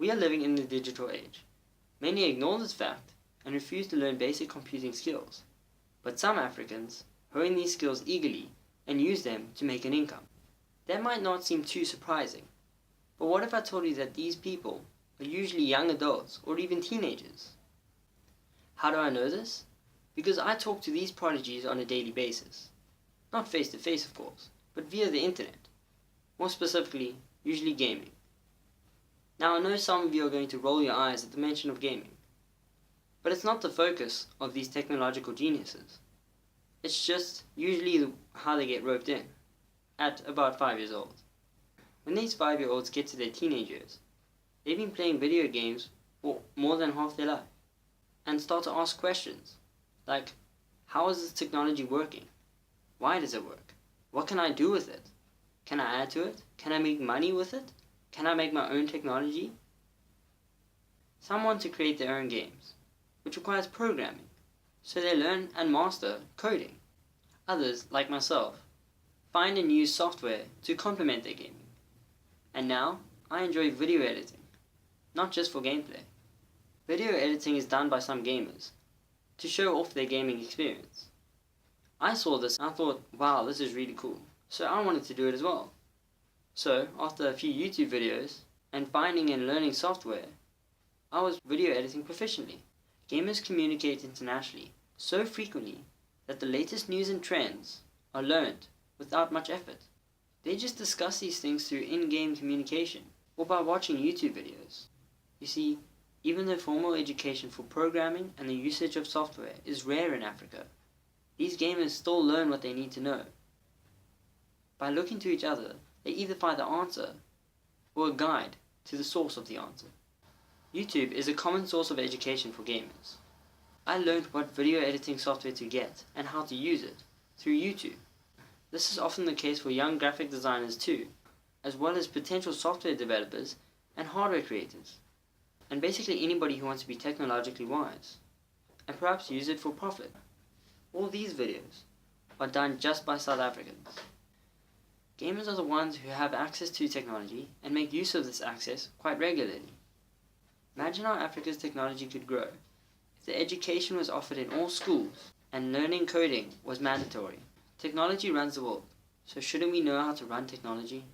We are living in the digital age. Many ignore this fact and refuse to learn basic computing skills, but some Africans hone these skills eagerly and use them to make an income. That might not seem too surprising, but what if I told you that these people are usually young adults or even teenagers? How do I know this? Because I talk to these prodigies on a daily basis. Not face to face, of course, but via the internet. More specifically, usually gaming. Now I know some of you are going to roll your eyes at the mention of gaming, but it's not the focus of these technological geniuses. It's just usually how they get roped in, at about 5 years old. When these 5-year-olds get to their teenage years, they've been playing video games for more than half their life, and start to ask questions, like, how is this technology working? Why does it work? What can I do with it? Can I add to it? Can I make money with it? Can I make my own technology? Some want to create their own games, which requires programming, so they learn and master coding. Others, like myself, find and use software to complement their gaming. And now, I enjoy video editing, not just for gameplay. Video editing is done by some gamers, to show off their gaming experience. I saw this and I thought, wow, this is really cool, so I wanted to do it as well. So, after a few YouTube videos, and finding and learning software, I was video editing proficiently. Gamers communicate internationally so frequently that the latest news and trends are learned without much effort. They just discuss these things through in-game communication, or by watching YouTube videos. You see, even though formal education for programming and the usage of software is rare in Africa, these gamers still learn what they need to know. By looking to each other, they either find the answer or a guide to the source of the answer. YouTube is a common source of education for gamers. I learned what video editing software to get and how to use it through YouTube. This is often the case for young graphic designers too, as well as potential software developers and hardware creators, and basically anybody who wants to be technologically wise, and perhaps use it for profit. All these videos are done just by South Africans. Gamers are the ones who have access to technology and make use of this access quite regularly. Imagine how Africa's technology could grow if the education was offered in all schools and learning coding was mandatory. Technology runs the world, so shouldn't we know how to run technology?